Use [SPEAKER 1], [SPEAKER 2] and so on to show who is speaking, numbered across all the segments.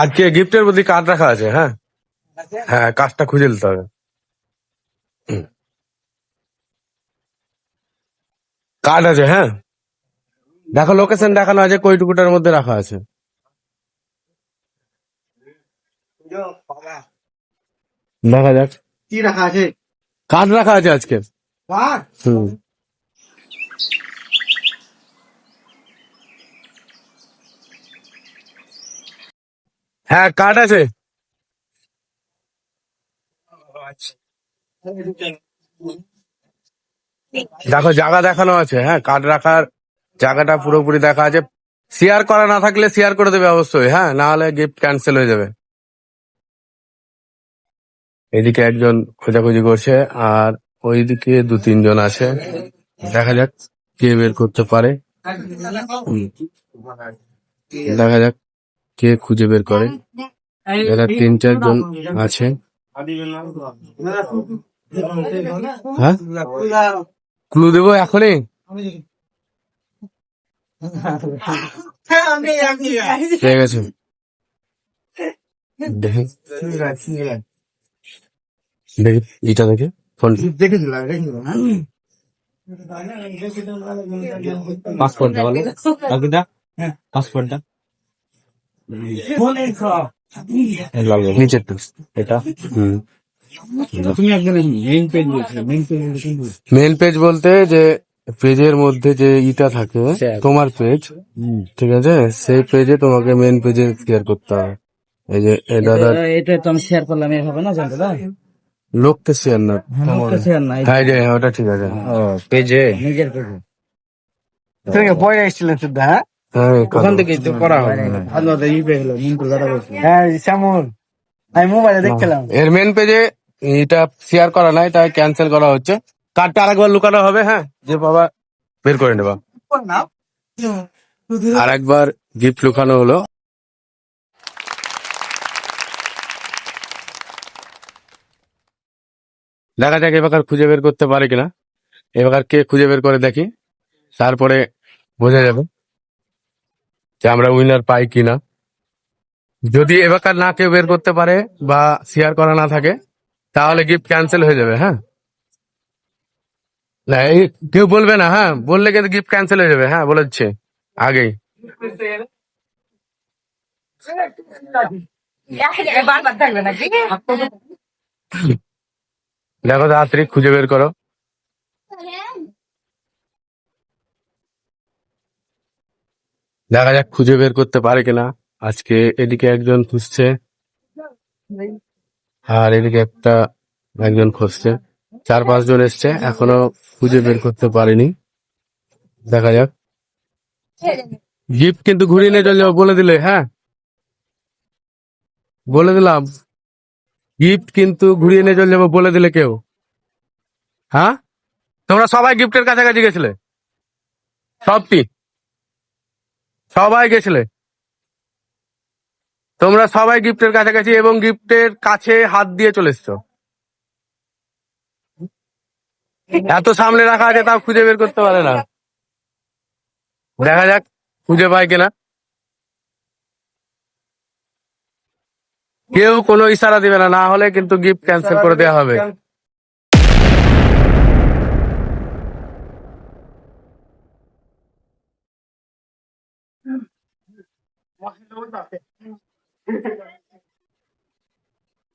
[SPEAKER 1] আজকে গিফটের প্রতি কার্ড রাখা আছে। হ্যাঁ হ্যাঁ, কার্ডটা খুঁজে নিতে হবে। কার্ড আছে, হ্যাঁ দেখো, লোকেশন দেখানো আছে, কইটুকুটার মধ্যে রাখা আছে। দেখা যাক।
[SPEAKER 2] কি রাখা আছে?
[SPEAKER 1] কার্ড রাখা আছে আজকে। হুম। হ্যাঁ, কার্ড আছে। দেখো, জায়গা দেখানো আছে। হ্যাঁ, কার্ড রাখার জায়গাটা পুরোপুরি দেখা আছে। শেয়ার করা না থাকলে শেয়ার করে দেবে অবশ্যই, হ্যাঁ, না হলে গিফট ক্যান্সেল হয়ে যাবে। এদিকে একজন খোঁজাখুঁজি করছে, আর ওইদিকে 2-3 জন আছে। দেখা যাক কে বের করতে পারে। হুম, দেখা যাক কে খুঁজে বের করে। এরা 3-4 জন আছে। হ্যাঁ, ক্লু দেবো এখনই? ঠিক আছে, দেখি দেখি এটা দেখে ফোন।
[SPEAKER 3] পাসপোর্টটা বলো বাকিটা। পাসপোর্টটা
[SPEAKER 1] নিচের এটা। হুম,
[SPEAKER 3] তুমি একজন মেইন পেজ বলছো, মেইন পেজ
[SPEAKER 1] মেন পেজ বলতে যে পেজের মধ্যে যে ইটা থাকে, তোমার পেজ, ঠিক আছে, সেই পেজে তোমাকে মেন পেজে শেয়ার করতে হবে। এই যে
[SPEAKER 2] এটা তো আমি শেয়ার করলাম এভাবে না, জানতো না?
[SPEAKER 1] লোককে শেয়ার না।
[SPEAKER 2] শেয়ার না,
[SPEAKER 1] হ্যাঁ, যে ওটা ঠিক আছে।
[SPEAKER 3] পেজে
[SPEAKER 2] নিজের পেজে। তুমি বই আসছিলেন শুদ্ধ? হ্যাঁ,
[SPEAKER 1] হ্যাঁ,
[SPEAKER 2] ওখান থেকে তো করা হবে। ভালো ই পেয়ে গেল, মিন্টু দাদা বলছে। হ্যাঁ, শ্যামল, আমি মোবাইলে দেখছিলাম।
[SPEAKER 1] এর মেন পেজে এটা শেয়ার করা নাই, তাই ক্যান্সেল করা হচ্ছে। কার্ডটা আরেকবার লুকানো হবে, হ্যাঁ, যে বাবা বের করে নেবা। আরেকবার গিফট লুকানো হলো। দেখা যাক এবার খুঁজে বের করতে পারে কিনা। এবার কে খুঁজে বের করে দেখি, তারপরে বোঝা যাবে যে আমরা উইনার পাই কিনা। যদি এবার না কেউ বের করতে পারে বা শেয়ার করা না থাকে, তাহলে গিফট ক্যান্সেল হয়ে যাবে। হ্যাঁ, না এই কেউ বলবে না, হ্যাঁ, বললে কিন্তু গিফট ক্যান্সেল হয়ে যাবে। হ্যাঁ, বলে দিচ্ছে আগেই। দেখো, তাড়াতাড়ি খুঁজে বের করো। দেখা যাক খুঁজে বের করতে পারে কিনা আজকে। এদিকে একজন খুঁজছে, আর এদিকে একজন খুঁজছে। 4-5 জন এসছে, এখনো খুঁজে বের করতে পারেনি। দেখা যাক। গিফট কিন্তু ঘুরিয়ে নিয়ে চলে যাবো বলে দিলে। হ্যাঁ, বলে দিলাম, গিফট কিন্তু ঘুরিয়ে নিয়ে চলে যাবো বলে দিলে কেউ। হ্যাঁ, তোমরা সবাই গিফটের কাছাকাছি গেছিলে, সবটি সবাই গেছিলে। তোমরা সবাই গিফটের কাছাকাছি এবং গিফটের কাছে হাত দিয়ে চলে এসছো। এত সামনে রাখা আছে, তাও খুঁজে বের করতে পারে না। দেখা যাক খুঁজে পায় কিনা। কেউ কোনো ইশারা দিবে না, না হলে কিন্তু গিফট ক্যান্সেল করে দেওয়া হবে।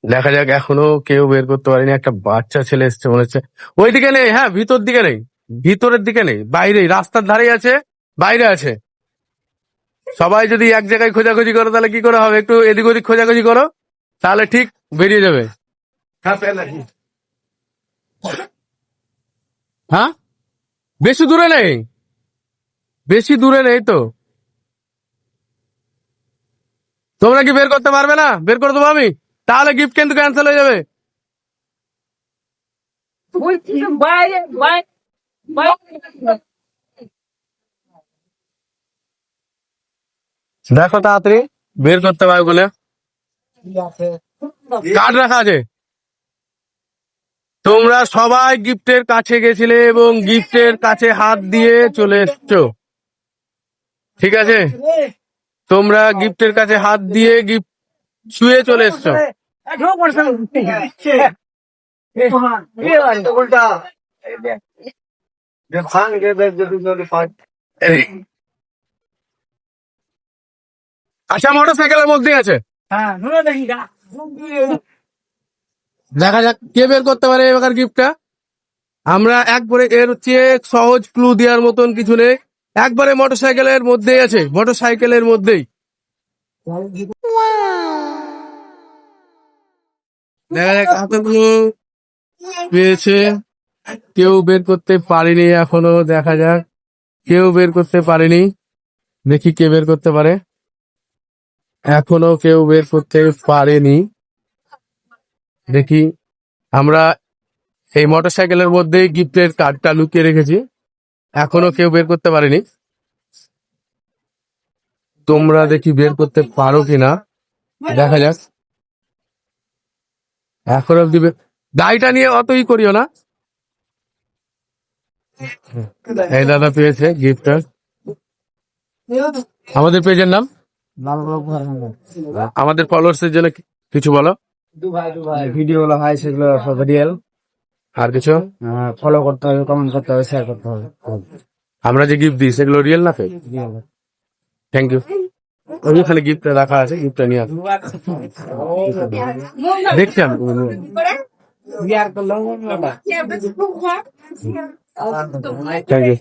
[SPEAKER 1] দেখা যাক, এখনো কেউ বের করতে পারেনি। একটা বাচ্চা ছেলে এসছে মনে হচ্ছে। ওইদিকে নেই, হ্যাঁ, ভিতর দিকে নেই, ভিতরের দিকে নেই, বাইরেই, রাস্তার ধারেই আছে, বাইরে আছে। সবাই যদি এক জায়গায় খোঁজাখুঁজি করো তাহলে কি করে হবে? একটু এদিক ওদিক খোঁজাখুঁজি করো, তাহলে ঠিক বেরিয়ে যাবে। হ্যাঁ, বেশি দূরে নেই, বেশি দূরে নেই তো। তোমরা কি বের করতে পারবে না? বের করে দেবো আমি, তাহলে গিফট কিন্তু ক্যান্সেল হয়ে যাবে। দেখো তাড়াতাড়ি বের করতে পারবে বলে। কার্ড রাখা আছে। তোমরা সবাই গিফটের কাছে গেছিলে এবং গিফটের কাছে হাত দিয়ে চলে এসছো, ঠিক আছে? তোমরা গিফটের কাছে হাত দিয়ে গিফট ছুঁয়ে চলে এসছো। আচ্ছা, মোটর সাইকেলের মধ্যে আছে, দেখা যাক কে বের করতে পারে এবার গিফটটা। আমরা একবারে এর চেয়ে সহজ ক্লু দেওয়ার মতন কিছু নেই, একবারে মোটর সাইকেলের মধ্যেই আছে, মোটর সাইকেলের মধ্যেই। দেখা যাক হাতগুলো পেয়েছে, কেউ বের করতে পারেনি এখনো, দেখা যাক কেউ বের করতে পারেনি, দেখি কে বের করতে পারে। এখনো কেউ বের করতে পারেনি, দেখি। আমরা এই মোটরসাইকেলের মধ্যেই গিফটের কার্ডটা লুকিয়ে রেখেছি, এখনো কেউ বের করতে পারেনি। তোমরা দেখি বের করতে পারো কিনা, দেখা যাক। এখন অব্দি গাড়িটা নিয়ে অতই করিও না। এই দাদা পেয়েছে গিফটটা। আমাদের পেজের নাম, আমাদের ফলোয়ার্স এর জন্য কিছু বলো।
[SPEAKER 2] ভিডিও গুলো হয় সেগুলো রিয়েল,
[SPEAKER 1] আর কিছু
[SPEAKER 2] ফলো করতে হবে, কমেন্ট করতে হবে, শেয়ার করতে হবে।
[SPEAKER 1] আমরা যে গিফট দিই সেগুলো রিয়েল না ফেক? Thank you. ওইখানে গিফটটা রাখা আছে, গিফটটা নিয়ে আসো। দেখছি আমি। Thank you.